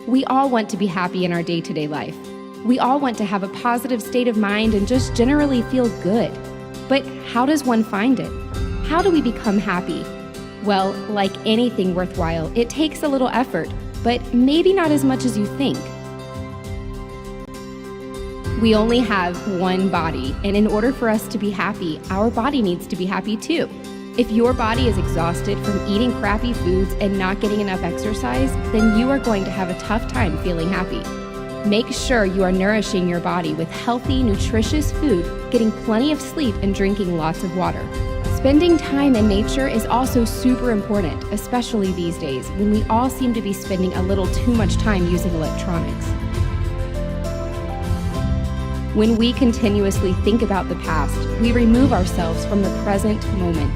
We all want to be happy in our day-to-day life. We all want to have a positive state of mind and just generally feel good. But how does one find it? How do we become happy? Well, like anything worthwhile, it takes a little effort, but maybe not as much as you think. We only have one body, and in order for us to be happy, our body needs to be happy too. If your body is exhausted from eating crappy foods and not getting enough exercise, then you are going to have a tough time feeling happy. Make sure you are nourishing your body with healthy, nutritious food, getting plenty of sleep, and drinking lots of water. Spending time in nature is also super important, especially these days when we all seem to be spending a little too much time using electronics. When we continuously think about the past, we remove ourselves from the present moment.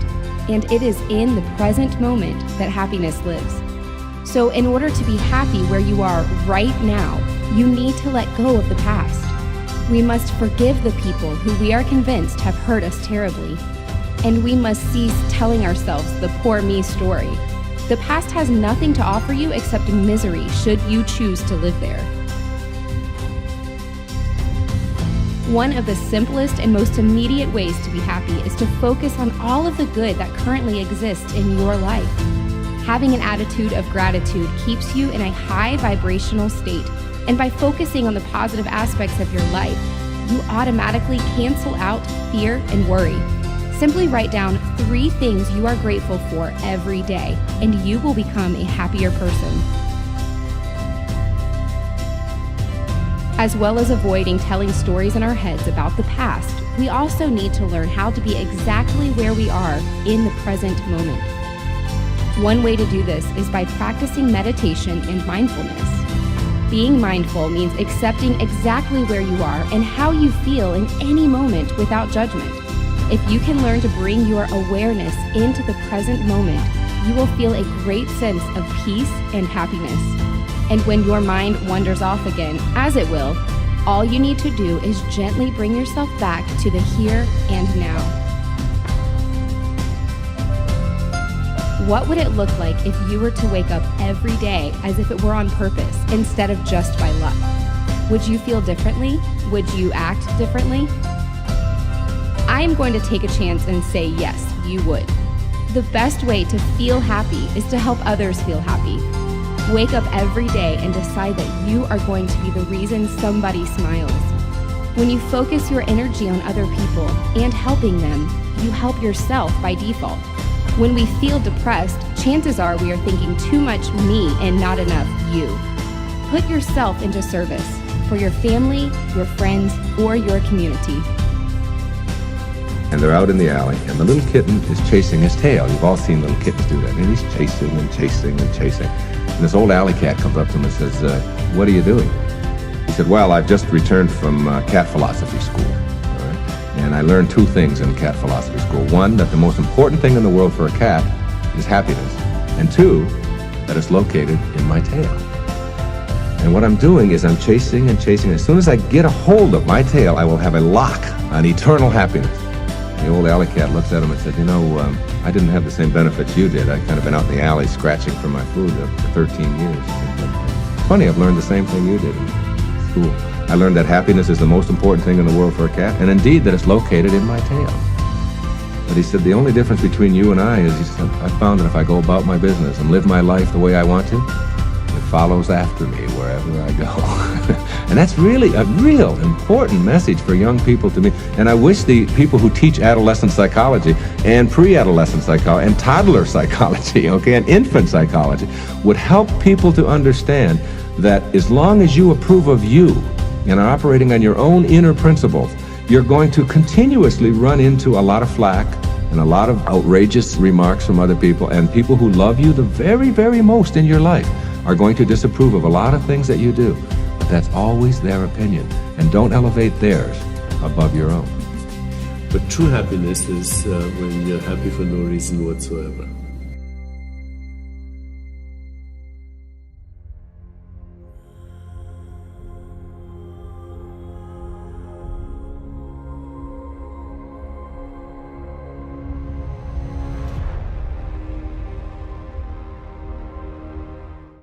And it is in the present moment that happiness lives. So in order to be happy where you are right now, you need to let go of the past. We must forgive the people who we are convinced have hurt us terribly. And we must cease telling ourselves the poor me story. The past has nothing to offer you except misery should you choose to live there. One of the simplest and most immediate ways to be happy is to focus on all of the good that currently exists in your life. Having an attitude of gratitude keeps you in a high vibrational state, and by focusing on the positive aspects of your life, you automatically cancel out fear and worry. Simply write down 3 things you are grateful for every day, and you will become a happier person. As well as avoiding telling stories in our heads about the past, we also need to learn how to be exactly where we are in the present moment. One way to do this is by practicing meditation and mindfulness. Being mindful means accepting exactly where you are and how you feel in any moment without judgment. If you can learn to bring your awareness into the present moment, you will feel a great sense of peace and happiness. And when your mind wanders off again, as it will, all you need to do is gently bring yourself back to the here and now. What would it look like if you were to wake up every day as if it were on purpose instead of just by luck? Would you feel differently? Would you act differently? I am going to take a chance and say yes, you would. The best way to feel happy is to help others feel happy. Wake up every day and decide that you are going to be the reason somebody smiles. When you focus your energy on other people and helping them, you help yourself by default. When we feel depressed, chances are we are thinking too much me and not enough you. Put yourself into service for your family, your friends, or your community. And they're out in the alley, and the little kitten is chasing his tail. You've all seen little kittens do that. And he's chasing and chasing and chasing. And this old alley cat comes up to him and says, what are you doing? He said, well, I've just returned from cat philosophy school. All right? And I learned 2 things in cat philosophy school. 1, that the most important thing in the world for a cat is happiness. And 2, that it's located in my tail. And what I'm doing is I'm chasing and chasing. As soon as I get a hold of my tail, I will have a lock on eternal happiness. The old alley cat looks at him and said, you know, I didn't have the same benefits you did. I've kind of been out in the alley scratching for my food for 13 years. It's funny, I've learned the same thing you did in school. I learned that happiness is the most important thing in the world for a cat, and indeed that it's located in my tail. But he said, the only difference between you and I is, he said, I found that if I go about my business and live my life the way I want to, it follows after me wherever I go. And that's really a real important message for young people to me. And I wish the people who teach adolescent psychology and pre-adolescent psychology and toddler psychology, okay, and infant psychology would help people to understand that as long as you approve of you and are operating on your own inner principles, you're going to continuously run into a lot of flack and a lot of outrageous remarks from other people, and people who love you the very, very most in your life are going to disapprove of a lot of things that you do. But that's always their opinion, and don't elevate theirs above your own. But true happiness is when you're happy for no reason whatsoever.